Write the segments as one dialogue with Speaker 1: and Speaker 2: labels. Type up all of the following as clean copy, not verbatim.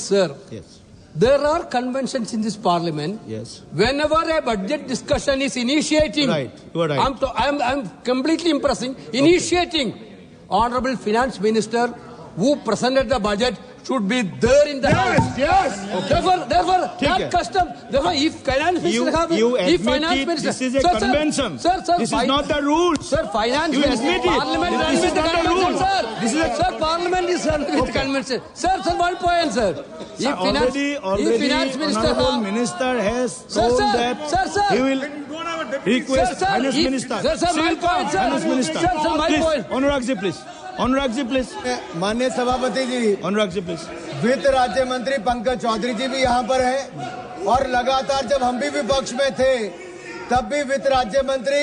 Speaker 1: Sir. Yes. There are conventions in this parliament.
Speaker 2: Yes.
Speaker 1: Whenever a budget discussion is initiating,
Speaker 2: right. You are right.
Speaker 1: I'm completely impressing. Initiating, Honorable Finance Minister, who presented the budget, should be there in the house.
Speaker 2: Yes.
Speaker 1: Okay. Therefore, that custom. Therefore, if finance minister,
Speaker 2: if finance minister, this is a convention.
Speaker 1: Sir,
Speaker 2: this is not the rule.
Speaker 1: Sir, finance
Speaker 2: you
Speaker 1: minister,
Speaker 2: admit it.
Speaker 1: parliament
Speaker 2: This is not the rule.
Speaker 1: Sir, parliament is run with convention. Sir, 1 point, sir.
Speaker 2: Already,
Speaker 1: finance minister,
Speaker 2: honorable minister has told that he will request finance minister.
Speaker 1: Sir, my point, sir.
Speaker 2: Finance minister.
Speaker 1: Sir, my point.
Speaker 2: Anurag ji, please. Anurag ji, please.
Speaker 3: माननीय सभापति जी,
Speaker 2: अनुराग ji, please.
Speaker 3: वित्त राज्य मंत्री पंकज चौधरी जी भी यहाँ पर है और लगातार जब हम भी विपक्ष में थे तब भी वित्त राज्य मंत्री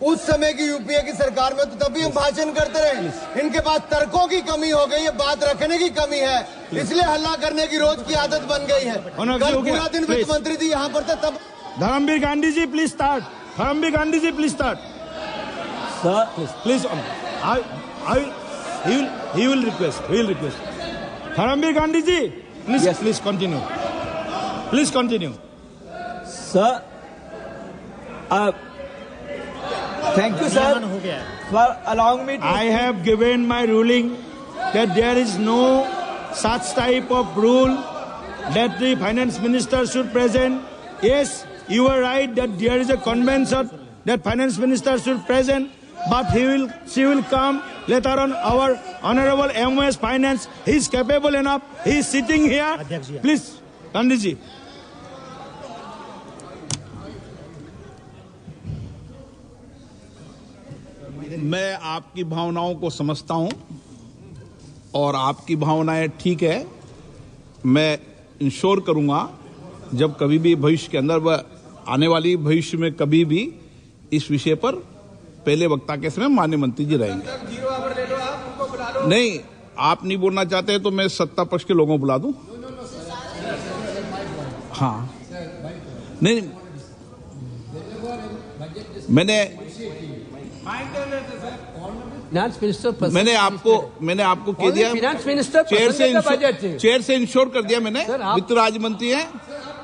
Speaker 3: उस समय की यूपीए की सरकार में तो तब भी हम भाषण करते रहे. इनके पास तर्कों की कमी हो गई है, बात रखने की कमी है, इसलिए हल्ला करने की रोज की आदत बन गई है. कल पूरा दिन वित्त मंत्री जी यहाँ पर थे तब.
Speaker 2: Dharmvir Gandhi ji, please start. Dharmvir Gandhi ji, please start. Sir, please. He will request. Dharamveer Gandhi ji, please, yes. Please continue. Please continue.
Speaker 4: Sir, thank you, sir, for allowing me to.
Speaker 2: I have given my ruling that there is no such type of rule that the finance minister should present. Yes, you are right that there is a convention that finance minister should present. But she will come later on. Our honorable MOS Finance, he is capable enough. He is sitting here. Please, Gandhi ji.
Speaker 5: मैं आपकी भावनाओं को समझता हूं और आपकी भावनाएं ठीक है. मैं इंश्योर करूंगा जब कभी भी भविष्य के अंदर वह आने वाली भविष्य में कभी भी इस विषय पर पहले वक्ता के समय माननीय मंत्री जी रहेंगे. नहीं, आप नहीं बोलना चाहते हैं तो मैं सत्ता पक्ष के लोगों को बुला दूं. हाँ, नहीं, मैंने आपको कह दिया, चेयर से इंश्योर कर दिया मैंने. वित्त राज्य मंत्री है.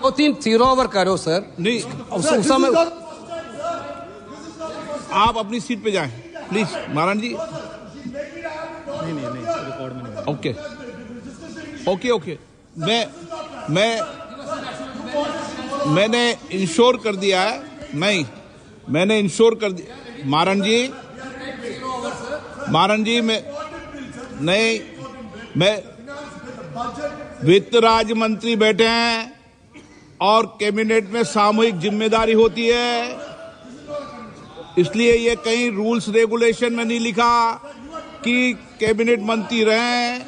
Speaker 1: 2-3 जीरो ओवर करो सर.
Speaker 5: नहीं,
Speaker 1: उस समय
Speaker 5: आप अपनी सीट पे जाएं प्लीज. नारायण जी. नहीं, रिकॉर्ड में नहीं. ओके. मैंने इंश्योर कर दिया है. नहीं, मैंने इंश्योर कर दिया. मारन जी, मैं वित्त राज्य मंत्री बैठे हैं और कैबिनेट में सामूहिक जिम्मेदारी होती है. इसलिए ये कहीं रूल्स रेगुलेशन में नहीं लिखा कि कैबिनेट मंत्री रहें.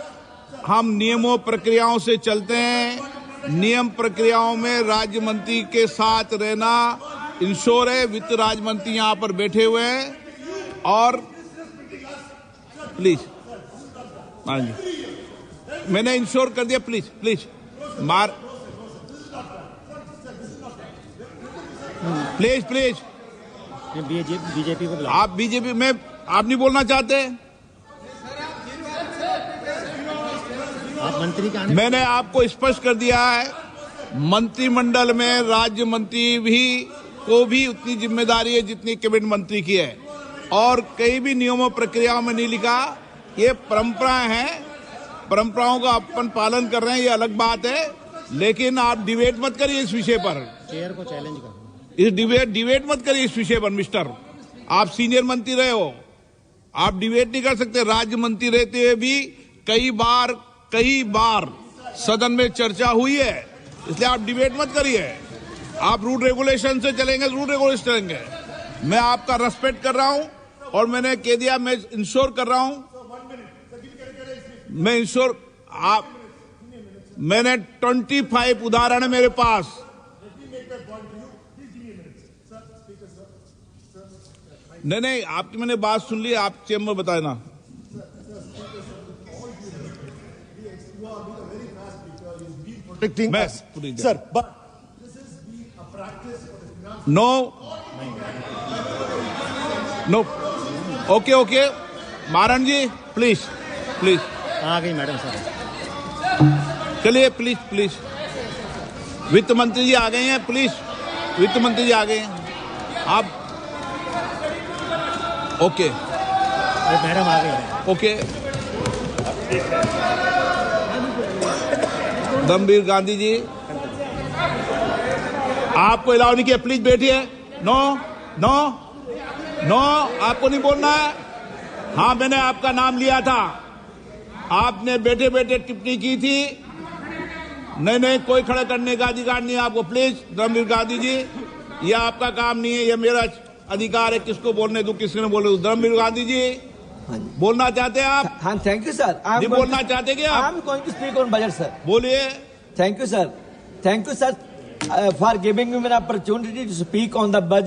Speaker 5: हम नियमों प्रक्रियाओं से चलते हैं. नियम प्रक्रियाओं में राज्य मंत्री के साथ रहना इंश्योर है. वित्त राज्य मंत्री यहाँ पर बैठे हुए हैं. और प्लीज, हाँ जी, मैंने इंश्योर कर दिया. Please please.
Speaker 4: बीजेपी को
Speaker 5: आप बीजेपी में आप नहीं बोलना चाहते.
Speaker 4: आप मंत्री का
Speaker 5: मैंने आपको स्पष्ट कर दिया है. मंत्रिमंडल में राज्य मंत्री को भी उतनी जिम्मेदारी है जितनी कैबिनेट मंत्री की है. और कई भी नियमों प्रक्रियाओं में नहीं लिखा. ये परंपराएं हैं, परंपराओं का अपन पालन कर रहे हैं, ये अलग बात है. लेकिन आप डिबेट मत करिए इस विषय पर.
Speaker 4: चेयर को चैलेंज करो.
Speaker 5: इस डिबेट मत करिए इस विषय पर. मिस्टर, आप सीनियर मंत्री रहे हो, आप डिबेट नहीं कर सकते. राज्य मंत्री रहते हुए भी कई बार सदन में चर्चा हुई है. इसलिए आप डिबेट मत करिए. आप रूल रेगुलेशन से चलेंगे, रूल रेगुलेशन चलेंगे. मैं आपका रेस्पेक्ट कर रहा हूं और मैंने कह दिया, मैं इंश्योर कर रहा हूं. मैंने 25 उदाहरण है मेरे पास. नहीं, आपकी मैंने बात सुन ली. आप चेंबर बताए ना.
Speaker 2: Sir,
Speaker 5: no. Okay. Maran ji, please.
Speaker 4: आ गई मैडम सर.
Speaker 5: चलिए प्लीज प्लीज, वित्त मंत्री जी आ गए हैं, प्लीज वित्त मंत्री जी आ गए हैं, आप ओके
Speaker 6: मैडम आ गई हैं।
Speaker 5: ओके। गंभीर गांधी जी आपको अलाउ नहीं किया, प्लीज बैठिए। नो नो नो, आपको नहीं बोलना है। हाँ, मैंने आपका नाम लिया था, आपने बैठे बैठे टिप्पणी की थी। नहीं नहीं, कोई खड़ा करने का अधिकार नहीं है आपको। प्लीज गंभीर गांधी जी, यह आपका काम नहीं है, यह मेरा अधिकार है, किसको बोलने दूं किसको नहीं बोलने दूं। गंभीर गांधी जी बोलना चाहते हैं आप?
Speaker 4: हाँ, थैंक यू सर।
Speaker 5: जी बोलना चाहते क्या
Speaker 4: आई
Speaker 5: आप?
Speaker 4: Am going to speak on budget sir.
Speaker 5: बोलिए।
Speaker 4: Thank you sir, for giving me an opportunity to speak on the budget.